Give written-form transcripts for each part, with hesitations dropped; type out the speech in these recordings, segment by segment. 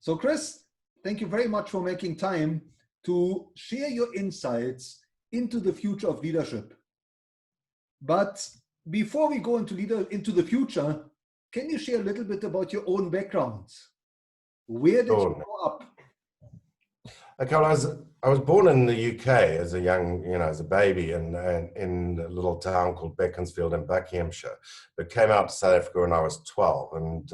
So Chris, thank you very much for making time to share your insights into the future of leadership. But before we go into the future, can you share a little bit about your own background? Where did you grow up? Okay, well, I was born in the UK as a young, as a baby in a little town called Beaconsfield in Buckinghamshire, but came out to South Africa when I was 12. And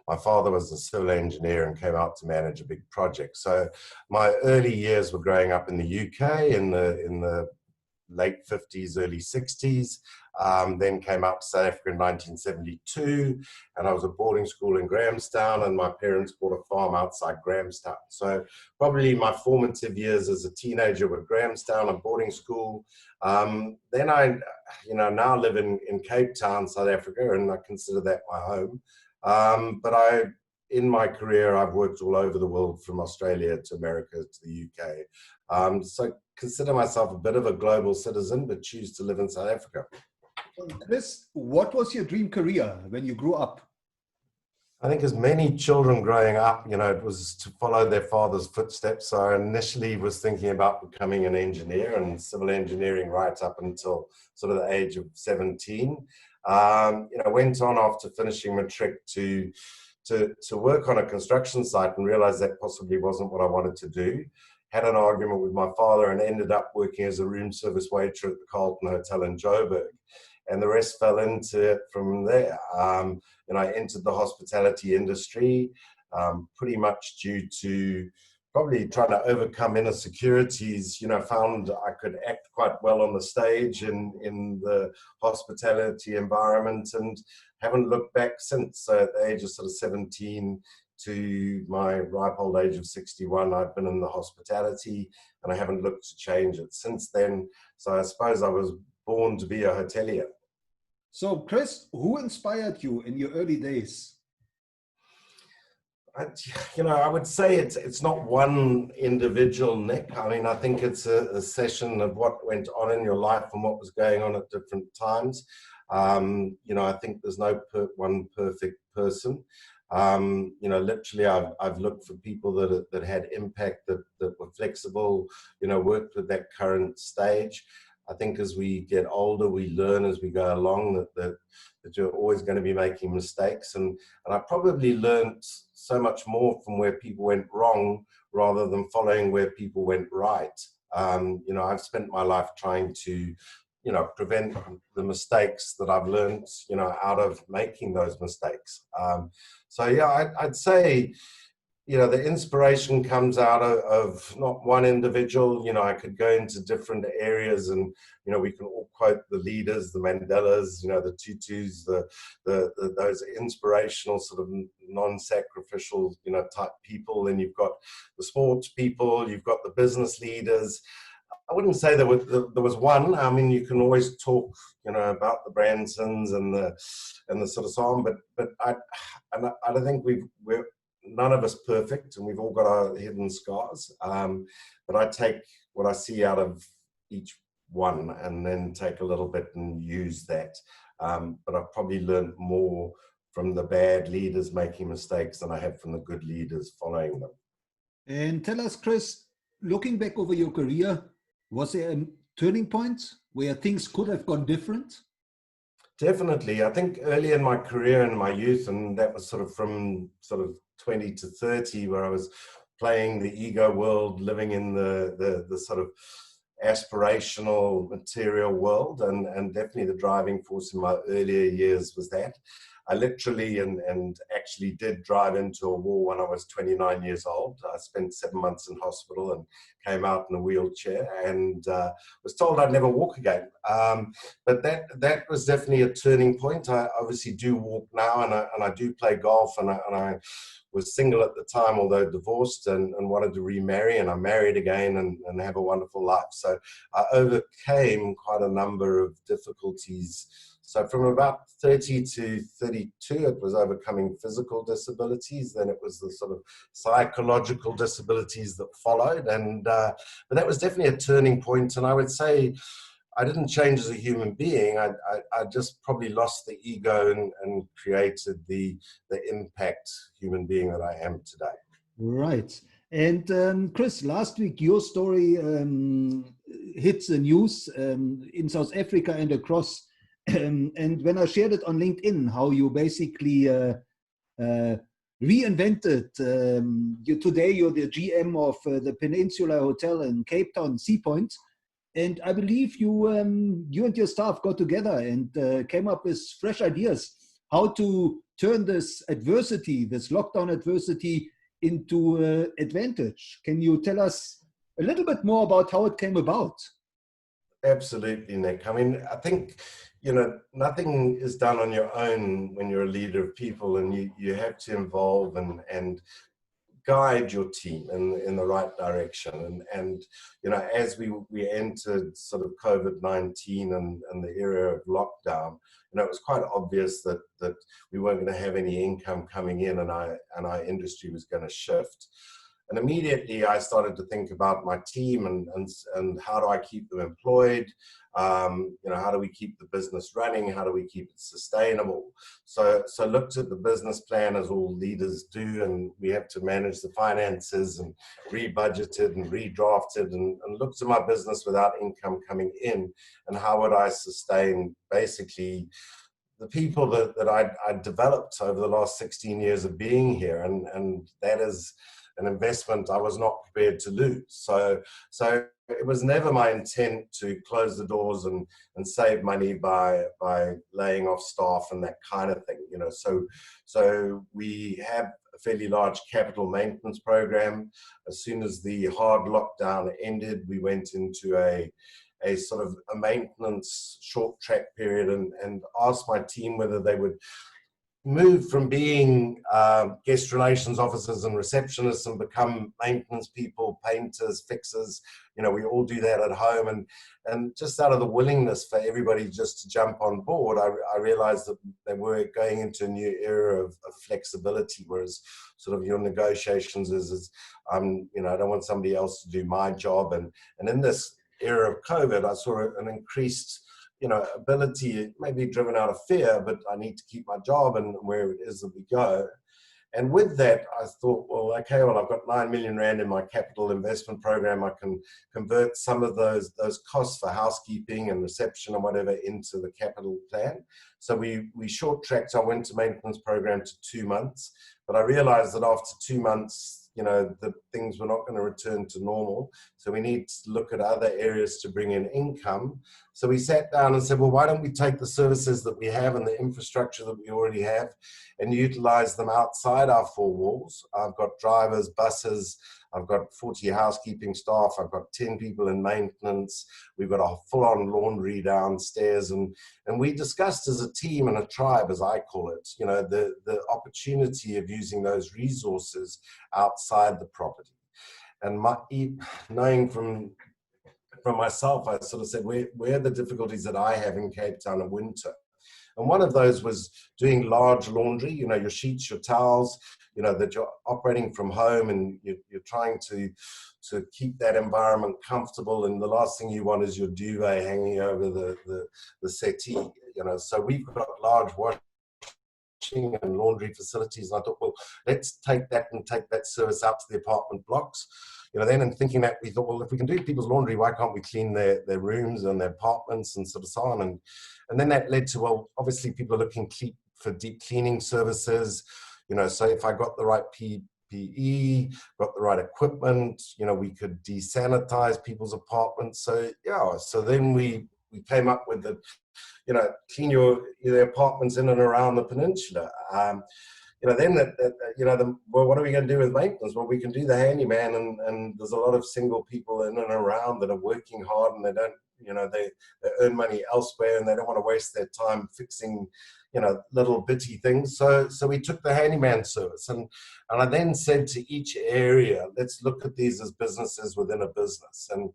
my father was a civil engineer and came out to manage a big project. So my early years were growing up in the UK in the late 50s, early 60s. Then came out to South Africa in 1972, and I was at boarding school in Grahamstown, and my parents bought a farm outside Grahamstown. So probably my formative years as a teenager were Grahamstown and boarding school. Then I, now live in Cape Town, South Africa, and I consider that my home. But in my career, I've worked all over the world, from Australia to America to the UK. So consider myself a bit of a global citizen, but choose to live in South Africa. Chris, what was your dream career when you grew up? I think as many children growing up, it was to follow their father's footsteps. So I initially was thinking about becoming an engineer and civil engineering right up until sort of the age of 17. Went on after finishing matric to work on a construction site and realized that possibly wasn't what I wanted to do. Had an argument with my father and ended up working as a room service waiter at the Carlton Hotel in Joburg. And the rest fell into it from there. I entered the hospitality industry pretty much due to probably trying to overcome insecurities. Found I could act quite well on the stage in the hospitality environment, and haven't looked back since. So at the age of sort of 17 to my ripe old age of 61, I've been in the hospitality, and I haven't looked to change it since then. So I suppose I was born to be a hotelier. So Chris, who inspired you in your early days? I would say it's not one individual, Nick. I mean, I think it's a session of what went on in your life and what was going on at different times. I think there's no one perfect person. Literally, I've looked for people that had impact, that were flexible, worked with that current stage. I think as we get older, we learn as we go along that you're always going to be making mistakes. And I probably learned so much more from where people went wrong rather than following where people went right. I've spent my life trying to, prevent the mistakes that I've learned, out of making those mistakes. I'd say, the inspiration comes out of not one individual. I could go into different areas, and, we can all quote the leaders, the Mandelas, the Tutus, those inspirational sort of non-sacrificial, type people. And you've got the sports people, you've got the business leaders. I wouldn't say there was one. I mean, you can always talk, about the Bransons and the sort of so on, but I don't think we're none of us perfect, and we've all got our hidden scars. But I take what I see out of each one and then take a little bit and use that. But I've probably learned more from the bad leaders making mistakes than I have from the good leaders following them. And tell us, Chris, looking back over your career, was there a turning point where things could have gone different? Definitely. I think early in my career, in my youth, and that was sort of from 20 to 30, where I was playing the ego world, living in the sort of aspirational material world, and definitely the driving force in my earlier years was that. I literally and actually did drive into a war when I was 29 years old. I spent 7 months in hospital and came out in a wheelchair, and was told I'd never walk again. But that was definitely a turning point. I obviously do walk now, and I do play golf, and I was single at the time, although divorced, and wanted to remarry, and I married again and have a wonderful life. So I overcame quite a number of difficulties. So from about 30 to 32, it was overcoming physical disabilities. Then it was the sort of psychological disabilities that followed. But that was definitely a turning point. And I would say I didn't change as a human being. I just probably lost the ego and created the impact human being that I am today. Right. And Chris, last week your story hit the news in South Africa and across. And when I shared it on LinkedIn, how you basically uh, reinvented. Today you're the GM of the Peninsula Hotel in Cape Town, Sea Point. And I believe you and your staff got together and came up with fresh ideas how to turn this adversity, this lockdown adversity, into advantage. Can you tell us a little bit more about how it came about? Absolutely, Nick. I mean, I think, you know, nothing is done on your own when you're a leader of people, and you have to involve and guide your team in the right direction. And you know, as we entered sort of COVID-19 and the era of lockdown, you know, it was quite obvious that we weren't going to have any income coming in, and our industry was going to shift. And immediately I started to think about my team and how do I keep them employed? You know, how do we keep the business running? How do we keep it sustainable? So looked at the business plan as all leaders do, and we have to manage the finances and rebudgeted and redrafted and looked at my business without income coming in, and how would I sustain basically the people that I developed over the last 16 years of being here, and that is an investment I was not prepared to lose. So it was never my intent to close the doors and save money by laying off staff and that kind of thing, you know. So we have a fairly large capital maintenance program. As soon as the hard lockdown ended, we went into a sort of a maintenance short track period and asked my team whether they would move from being guest relations officers and receptionists and become maintenance people, painters, fixers. You know, we all do that at home, and just out of the willingness for everybody just to jump on board, I realized that they were going into a new era of flexibility, whereas sort of your negotiations is you know, I don't want somebody else to do my job, and in this era of COVID, I saw an increased, you know, ability, maybe driven out of fear, but I need to keep my job and where it is that we go. And with that, I thought, well, okay, well, I've got 9 million Rand in my capital investment program. I can convert some of those costs for housekeeping and reception and whatever into the capital plan. So we short-tracked our winter maintenance program to 2 months. But I realized that after 2 months, you know, that things were not going to return to normal. So we need to look at other areas to bring in income. So we sat down and said, well, why don't we take the services that we have and the infrastructure that we already have and utilize them outside our four walls. I've got drivers, buses, I've got 40 housekeeping staff, I've got 10 people in maintenance, we've got a full-on laundry downstairs, and we discussed as a team and a tribe, as I call it, you know, the opportunity of using those resources outside the property. And knowing from myself, I sort of said, where are the difficulties that I have in Cape Town in winter? And one of those was doing large laundry, you know, your sheets, your towels, you know, that you're operating from home and you're trying to keep that environment comfortable. And the last thing you want is your duvet hanging over the settee, you know. So we've got large washing and laundry facilities. And I thought, well, let's take that service out to the apartment blocks. You know, then in thinking that, we thought, well, if we can do people's laundry, why can't we clean their rooms and their apartments and sort of so on? And then that led to, well, obviously people are looking for deep cleaning services. You know, so if I got the right PPE, got the right equipment, you know, we could desanitize people's apartments. So yeah, so then we came up with the, you know, clean your apartments in and around the peninsula. You know, then well, what are we going to do with maintenance? Well, we can do the handyman, and there's a lot of single people in and around that are working hard, and they don't, you know, they earn money elsewhere, and they don't want to waste their time fixing, you know, little bitty things. So we took the handyman service, and I then said to each area, let's look at these as businesses within a business, and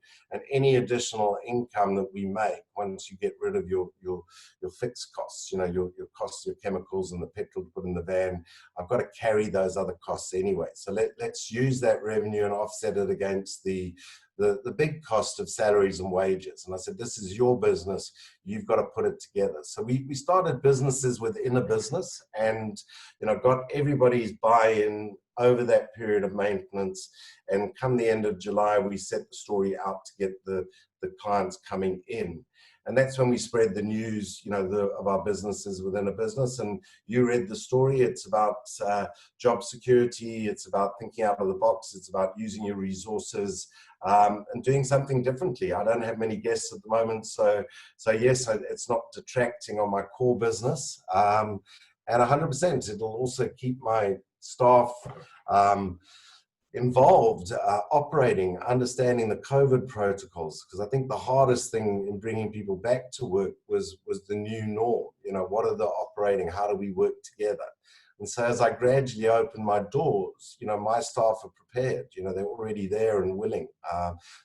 any additional income that we make once you get rid of your fixed costs, you know, your costs, your chemicals and the petrol to put in the van, I've got to carry those other costs anyway. So let's use that revenue and offset it against the big cost of salaries and wages. And I said, this is your business, you've got to put it together. So we started businesses within a business, and, you know, got everybody's buy-in over that period of maintenance. And come the end of July, we set the story out to get the clients coming in. And that's when we spread the news, you know, of our businesses within a business. And you read the story. It's about job security. It's about thinking out of the box. It's about using your resources and doing something differently. I don't have many guests at the moment, so yes, it's not detracting on my core business. And 100%, it'll also keep my staff involved, operating, understanding the COVID protocols, because I think the hardest thing in bringing people back to work was the new norm. You know, what are the operating, how do we work together? And so as I gradually open my doors, you know, my staff are prepared, you know, they're already there and willing.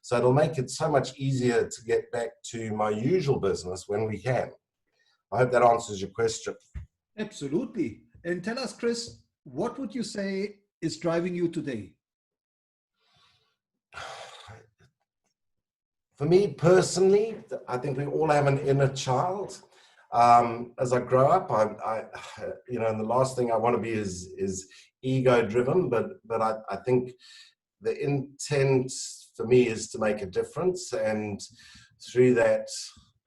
So it'll make it so much easier to get back to my usual business when we can. I hope that answers your question. Absolutely. And tell us, Chris, what would you say is driving you today? For me personally, I think we all have an inner child. As I grow up, you know, and the last thing I want to be is ego-driven, but I think the intent for me is to make a difference, and through that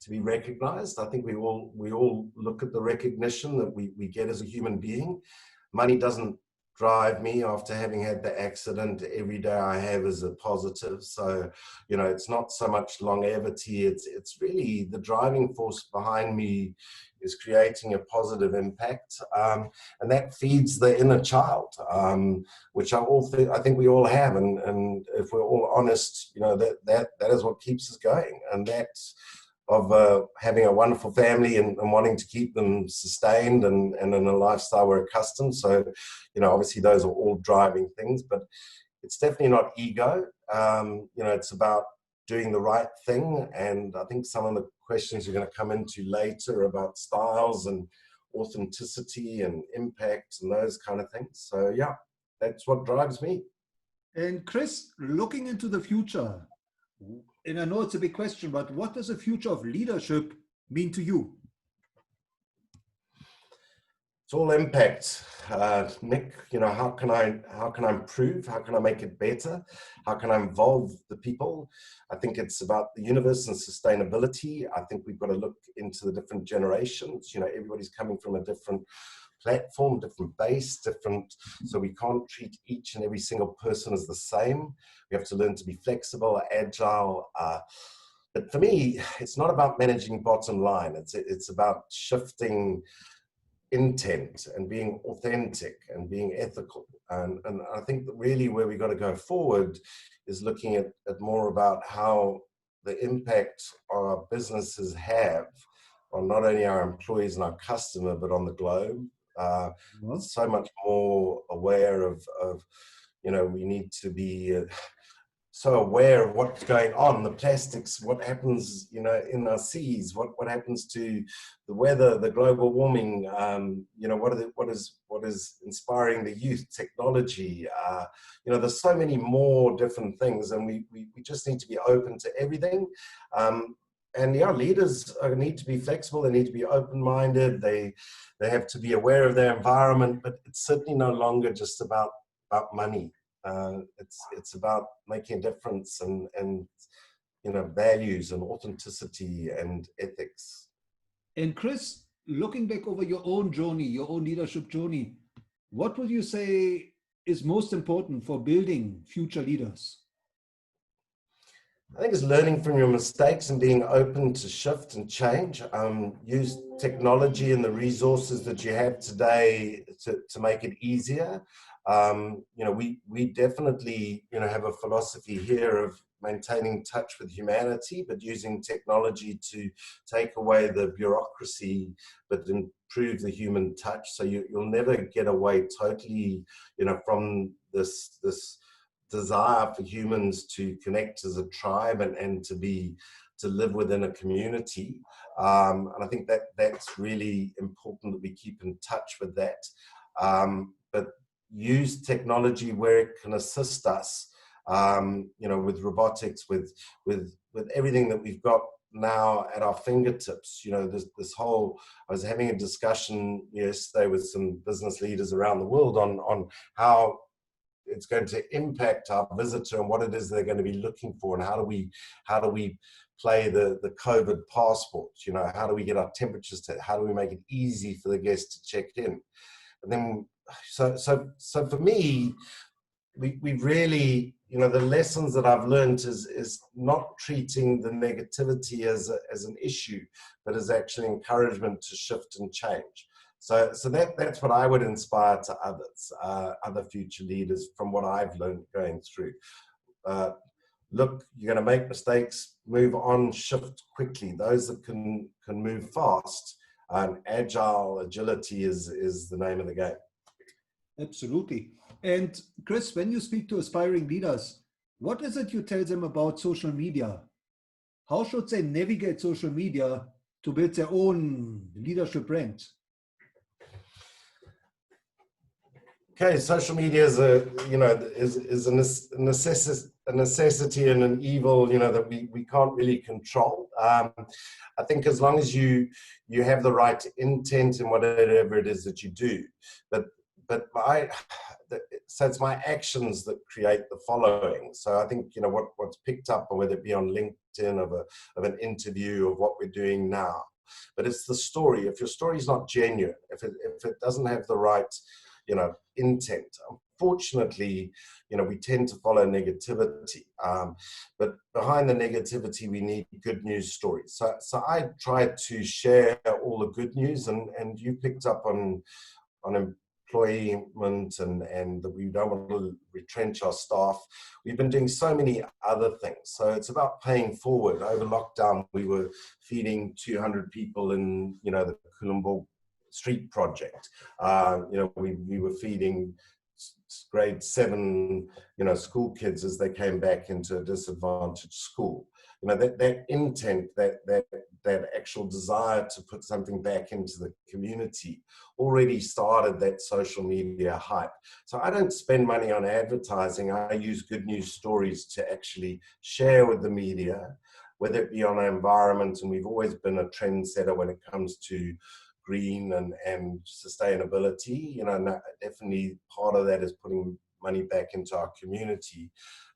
to be recognized. I think we all look at the recognition that we get as a human being. Money doesn't drive me after having had the accident. Every day I have is a positive. So, you know, it's not so much longevity. It's really the driving force behind me is creating a positive impact. And that feeds the inner child, which I think we all have. And if we're all honest, you know, that is what keeps us going. And that's of having a wonderful family and wanting to keep them sustained and in a lifestyle we're accustomed. So, you know, obviously those are all driving things, but it's definitely not ego. You know, it's about doing the right thing. And I think some of the questions you're going to come into later about styles and authenticity and impact and those kind of things. So yeah, that's what drives me. And Chris, looking into the future, and I know it's a big question, but what does the future of leadership mean to you? It's all impact, Nick. You know, how can I improve? How can I make it better? How can I involve the people? I think it's about the universe and sustainability. I think we've got to look into the different generations. You know, everybody's coming from a different platform, different base, different. So we can't treat each and every single person as the same. We have to learn to be flexible, agile. But for me, it's not about managing bottom line. It's about shifting intent and being authentic and being ethical. And I think that really where we got to go forward is looking at more about how the impact our businesses have on not only our employees and our customer, but on the globe. So much more aware of, you know, we need to be so aware of what's going on, the plastics, what happens, you know, in our seas, what happens to the weather, the global warming, you know, what is inspiring the youth, technology, you know, there's so many more different things, and we just need to be open to everything. And yeah, leaders need to be flexible. They need to be open-minded. They have to be aware of their environment, but it's certainly no longer just about money. It's about making a difference and you know, values and authenticity and ethics. And Chris, looking back over your own journey, your own leadership journey, what would you say is most important for building future leaders? I think it's learning from your mistakes and being open to shift and change. Use technology and the resources that you have today to make it easier. You know, we definitely, you know, have a philosophy here of maintaining touch with humanity, but using technology to take away the bureaucracy, but improve the human touch. So you'll never get away totally, you know, from this desire for humans to connect as a tribe and to live within a community. And I think that's really important that we keep in touch with that. But use technology where it can assist us, you know, with robotics, with everything that we've got now at our fingertips. You know, this whole, I was having a discussion yesterday with some business leaders around the world on how it's going to impact our visitor and what it is they're going to be looking for, and how do we play the COVID passport? You know, how do we get our temperatures to, how do we make it easy for the guests to check in? And then, so for me, we really, you know, the lessons that I've learned is not treating the negativity as an issue, but as actually encouragement to shift and change. So that's what I would inspire to others, other future leaders, from what I've learned going through. Look, you're going to make mistakes, move on, shift quickly. Those that can move fast, agility is the name of the game. Absolutely. And Chris, when you speak to aspiring leaders, what is it you tell them about social media? How should they navigate social media to build their own leadership brand? Okay, social media is a necessity and an evil, you know, that we can't really control. I think as long as you have the right intent in whatever it is that you do, so it's my actions that create the following. So I think, you know, what's picked up, or whether it be on LinkedIn of an interview of what we're doing now, but it's the story. If your story is not genuine, if it doesn't have the right, you know, intent, unfortunately, you know, we tend to follow negativity. But behind the negativity, we need good news stories. So I try to share all the good news, and you picked up on employment and that we don't want to retrench our staff. We've been doing so many other things. So it's about paying forward. Over lockdown, we were feeding 200 people in, you know, the Kulimbo street project. You know, we were feeding grade 7, you know, school kids as they came back into a disadvantaged school. You know, that intent, that actual desire to put something back into the community already started that social media hype. So I don't spend money on advertising. I use good news stories to actually share with the media, whether it be on our environment, and we've always been a trendsetter when it comes to green and sustainability. You know, definitely part of that is putting money back into our community,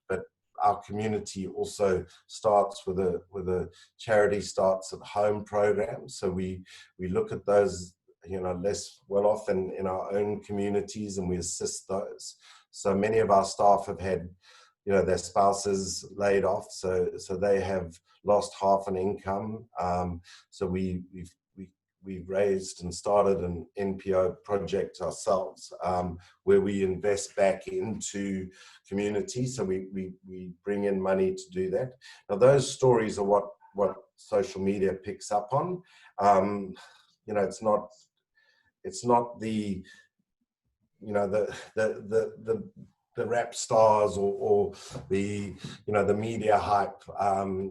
but our community also starts with a charity starts at home program. So we look at those, you know, less well off in our own communities, and we assist those. So many of our staff have had, you know, their spouses laid off, so they have lost half an income. So we've raised and started an NPO project ourselves, where we invest back into community. So we bring in money to do that. Now those stories are what social media picks up on. You know, it's not the, you know, the rap stars or the, you know, the media hype,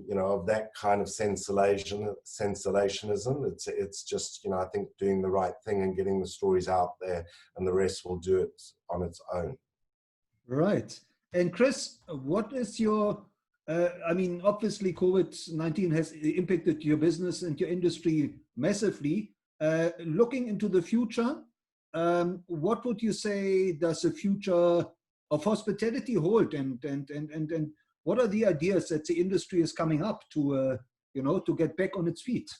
you know, of that kind of sensationalism. It's just, you know, I think doing the right thing and getting the stories out there, and the rest will do it on its own. Right. And Chris, what is your, I mean, obviously COVID-19 has impacted your business and your industry massively. Looking into the future, what would you say does the future of hospitality hold, and what are the ideas that the industry is coming up to, you know, to get back on its feet?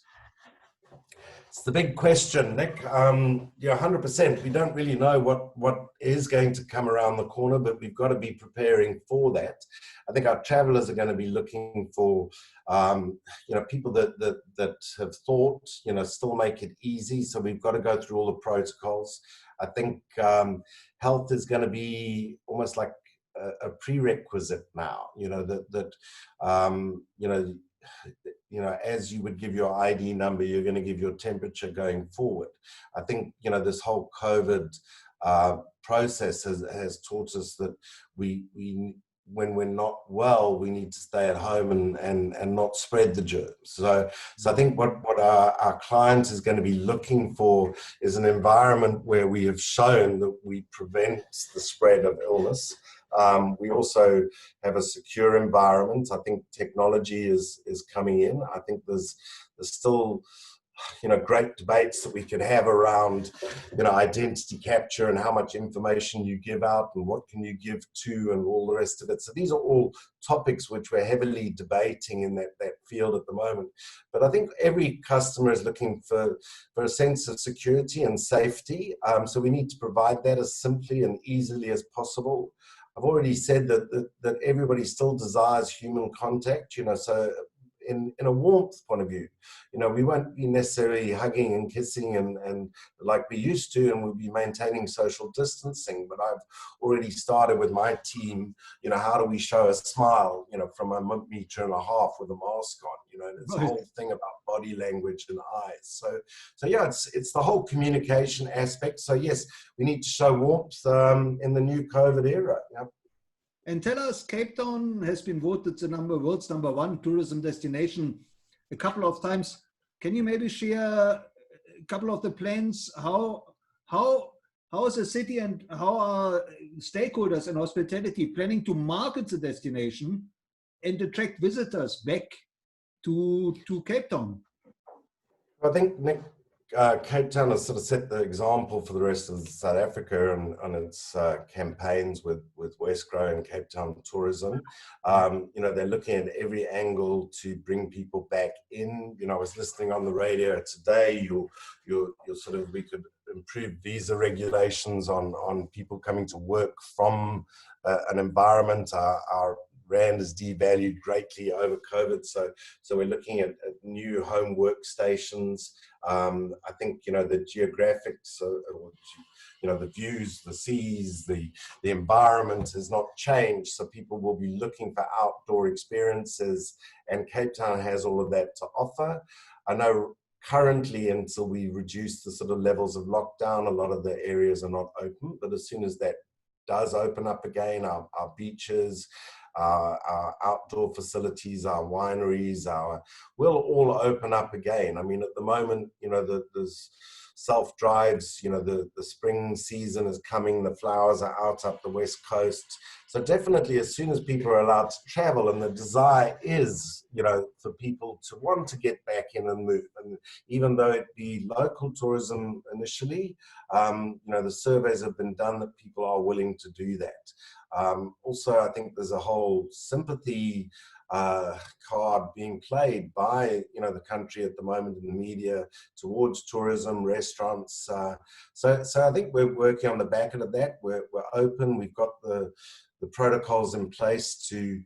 It's the big question, Nick. Yeah, 100%. We don't really know what is going to come around the corner, but we've got to be preparing for that. I think our travelers are going to be looking for, you know, people that have thought, you know, still make it easy. So we've got to go through all the protocols. I think health is going to be almost like a prerequisite now. You know, you know, as you would give your ID number, you're going to give your temperature going forward. I think, you know, this whole COVID process has taught us that when we're not well, we need to stay at home and not spread the germs. So I think what our client is going to be looking for is an environment where we have shown that we prevent the spread of illness. We also have a secure environment. I think technology is coming in. I think there's still great debates that we could have around, identity capture and how much information you give out and what can you give to and all the rest of it. So these are all topics which we're heavily debating in that field at the moment. But I think every customer is looking for a sense of security and safety. So we need to provide that as simply and easily as possible. I've already said that everybody still desires human contact, so in a warmth point of view, we won't be necessarily hugging and kissing and like we used to, and we'll be maintaining social distancing. But I've already started with my team, how do we show a smile, from 1.5 meters with a mask on, and it's the whole thing about body language and eyes. So yeah, it's the whole communication aspect. So yes, we need to show warmth in the new COVID era. Yeah. And tell us, Cape Town has been voted the world's #1 tourism destination a couple of times. Can you maybe share a couple of the plans? How is the city and how are stakeholders in hospitality planning to market the destination and attract visitors back to Cape Town? I think, Nick, Cape Town has sort of set the example for the rest of South Africa on its campaigns with Wesgrow and Cape Town tourism. They're looking at every angle to bring people back in. I was listening on the radio today. We could improve visa regulations on people coming to work from an environment. Our rand is devalued greatly over COVID, so we're looking at new home workstations. I think the geographics, the views, the seas, the environment has not changed, so people will be looking for outdoor experiences, and Cape Town has all of that to offer. I know currently, until we reduce the sort of levels of lockdown, a lot of the areas are not open, but as soon as that does open up again, our beaches, our outdoor facilities, our wineries, will all open up again. I mean, at the moment, there's self-drives, the spring season is coming, the flowers are out up the west coast. So definitely, as soon as people are allowed to travel, and the desire is, for people to want to get back in and move, and even though it be local tourism initially, the surveys have been done that people are willing to do that. Also, I think there's a whole sympathy card being played by the country at the moment in the media towards tourism, restaurants. So I think we're working on the back end of that. We're open. We've got the protocols in place to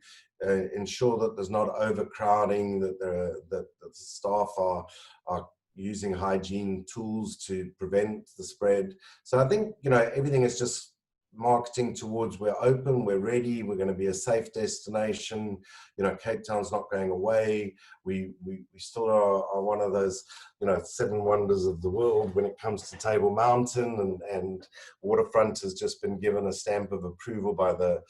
ensure that there's not overcrowding, that the staff are using hygiene tools to prevent the spread. So I think everything is just marketing towards we're open, we're ready, we're going to be a safe destination. Cape Town's not going away. We still are one of those 7 wonders of the world when it comes to Table Mountain, and Waterfront has just been given a stamp of approval by the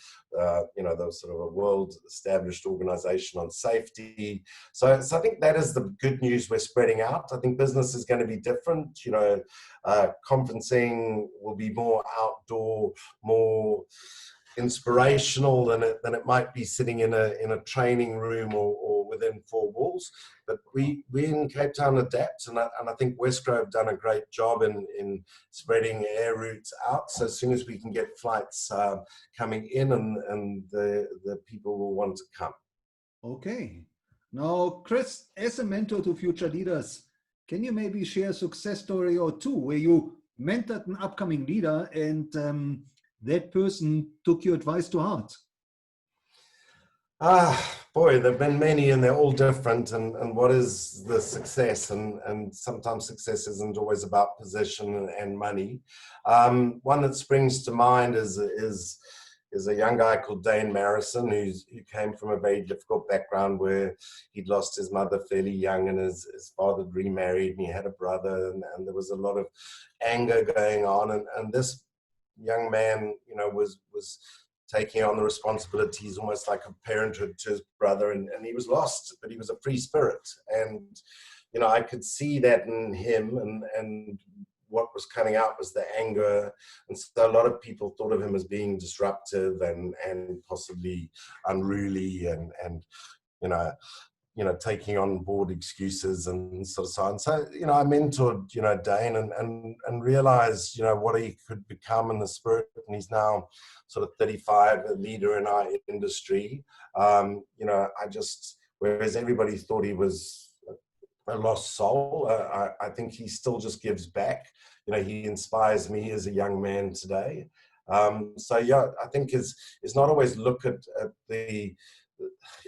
sort of a world established organization on safety. So I think that is the good news we're spreading out. I think business is going to be different. Conferencing will be more outdoor, more inspirational than it might be sitting in a training room or within 4 walls. But we in Cape Town adapt, and I think Wesgrow have done a great job in spreading air routes out. So as soon as we can get flights coming in, and the people will want to come. Okay. Now, Chris, as a mentor to future leaders, can you maybe share a success story or two where you mentored an upcoming leader and that person took your advice to heart? Boy, there have been many, and they're all different. And what is the success? And sometimes success isn't always about position and money. One that springs to mind is a young guy called Dane Marrison, who came from a very difficult background where he'd lost his mother fairly young, and his father had remarried, and he had a brother, and there was a lot of anger going on. And this young man, was taking on the responsibilities almost like a parenthood to his brother, and he was lost, but he was a free spirit. And, I could see that in him, and what was coming out was the anger. And so a lot of people thought of him as being disruptive and possibly unruly and taking on board excuses and sort of so on. So, I mentored, Dane and realized, what he could become in the spirit. And he's now sort of 35, a leader in our industry. Whereas everybody thought he was a lost soul, I think he still just gives back. He inspires me as a young man today. I think is not always look at the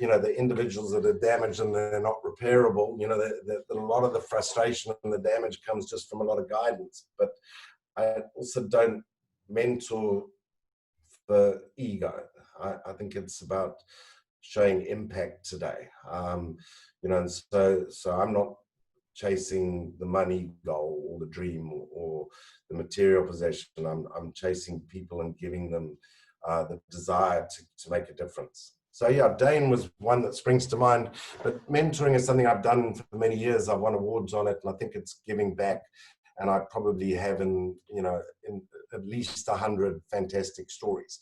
individuals that are damaged and they're not repairable. A lot of the frustration and the damage comes just from a lot of guidance. But I also don't mentor for ego. I think it's about showing impact today. And so I'm not chasing the money goal or the dream or the material possession. I'm chasing people and giving them the desire to make a difference. So yeah, Dane was one that springs to mind, but mentoring is something I've done for many years. I've won awards on it, and I think it's giving back. And I probably have in at least 100 fantastic stories.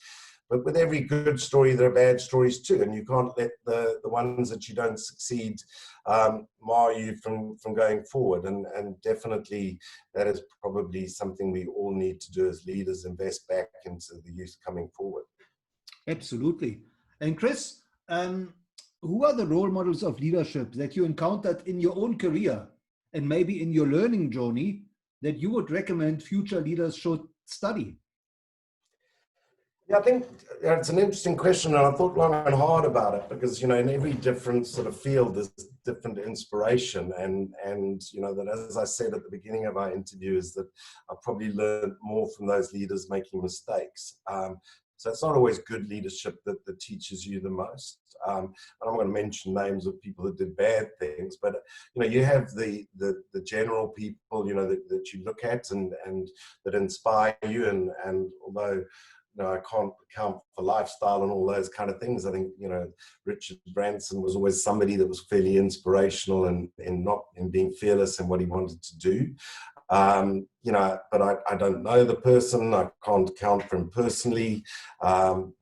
But with every good story, there are bad stories too, and you can't let the ones that you don't succeed mar you from going forward. And definitely that is probably something we all need to do as leaders, invest back into the youth coming forward. Absolutely. And Chris, who are the role models of leadership that you encountered in your own career and maybe in your learning journey that you would recommend future leaders should study? Yeah, I think it's an interesting question, and I thought long and hard about it because, in every different sort of field, there's different inspiration. And that, as I said at the beginning of our interview, is that I probably learned more from those leaders making mistakes. So it's not always good leadership that teaches you the most. And I'm going to mention names of people that did bad things, but you have the general people that you look at and that inspire you. And although I can't account for lifestyle and all those kind of things, I think Richard Branson was always somebody that was fairly inspirational and in being fearless in what he wanted to do. But I don't know the person. I can't account for him personally. The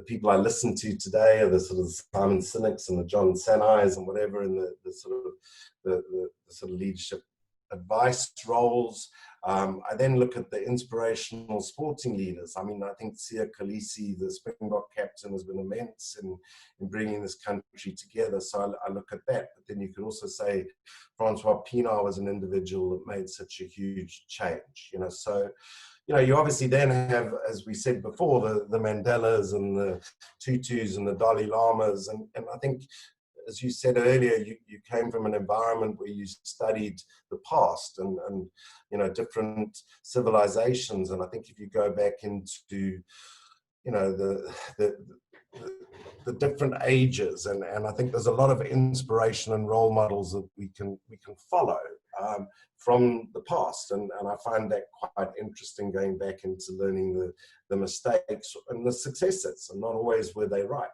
people I listen to today are the sort of Simon Sinek's and the John Sanais and whatever, in the sort of leadership advice roles. I then look at the inspirational sporting leaders. I mean, I think Siya Kolisi, the Springbok captain, has been immense in bringing this country together. So I look at that. But then you could also say Francois Pienaar was an individual that made such a huge change. So you obviously then have, as we said before, the Mandelas and the Tutus and the Dalai Lamas. And I think, as you said earlier, you came from an environment where you studied the past and different civilizations. And I think if you go back into the different ages, and I think there's a lot of inspiration and role models that we can follow from the past, and I find that quite interesting, going back into learning the mistakes and the successes, and not always were they right.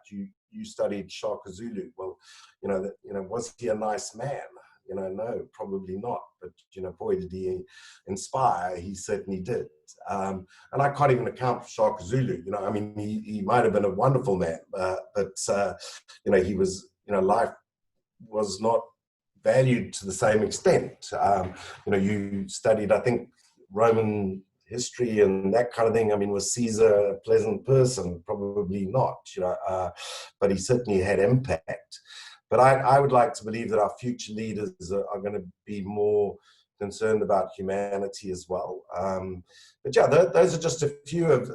You studied Shaka Zulu. Well, was he a nice man? No, probably not. But boy, did he inspire. He certainly did. And I can't even account for Shaka Zulu. I mean, he might have been a wonderful man, but he was. Life was not valued to the same extent. You studied, I think, Roman history and that kind of thing. I mean, was Caesar a pleasant person? Probably not, but he certainly had impact. But I would like to believe that our future leaders are going to be more concerned about humanity as well. But yeah, those are just a few of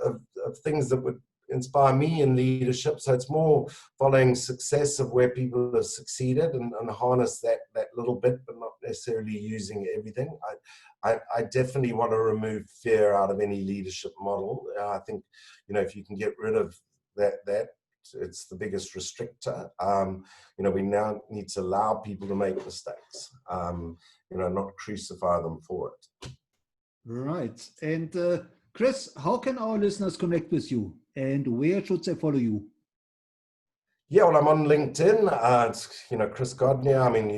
things that would inspire me in leadership. So it's more following success of where people have succeeded and harness that little bit, but not necessarily using everything. I definitely want to remove fear out of any leadership model. I think, if you can get rid of that, it's the biggest restrictor. We now need to allow people to make mistakes, not crucify them for it. Right. And Chris, how can our listeners connect with you, and where should they follow you? Yeah, well, I'm on LinkedIn. It's Chris Godenir. I mean,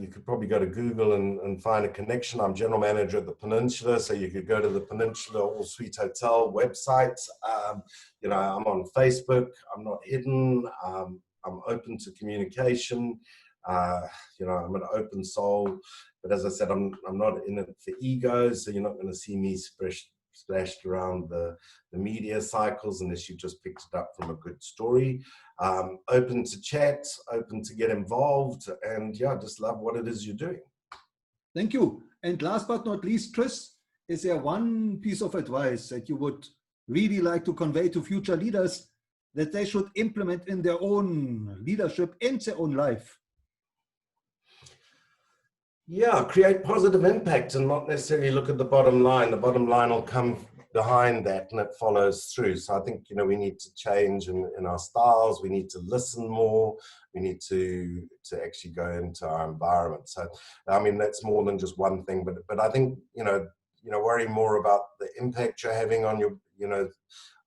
you could probably go to Google and find a connection. I'm general manager at the Peninsula, so you could go to the Peninsula All Suite Hotel website. I'm on Facebook. I'm not hidden. I'm I'm open to communication. You know, I'm an open soul, but as I said, I'm not in it for ego. So you're not going to see me splashed around the media cycles unless you just picked it up from a good story. Open to chat, open to get involved, and yeah, just love what it is you're doing. Thank you. And last but not least, Chris, is there one piece of advice that you would really like to convey to future leaders that they should implement in their own leadership and their own life? Yeah, create positive impact and not necessarily look at the bottom line. The bottom line will come behind that and it follows through. So I think, you know, we need to change in our styles. We need to listen more. We need to actually go into our environment. So, I mean, that's more than just one thing, but I think, you know, worry more about the impact you're having on your, you know,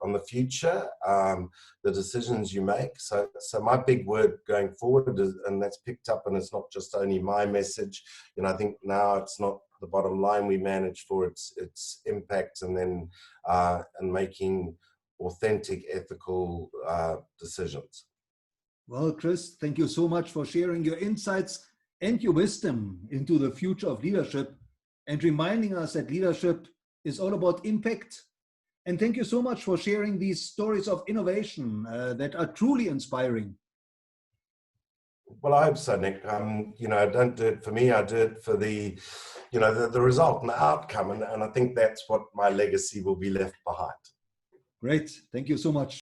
on the future, the decisions you make. So my big word going forward is, and that's picked up, and it's not just only my message. You know, I think now it's not the bottom line we manage for, its impact, and then and making authentic, ethical decisions. Well, Chris, thank you so much for sharing your insights and your wisdom into the future of leadership and reminding us that leadership is all about impact. And thank you so much for sharing these stories of innovation that are truly inspiring. Well, I hope so, Nick. You know, I don't do it for me. I do it for the, you know, the result and the outcome. And I think that's what my legacy will be left behind. Great. Thank you so much.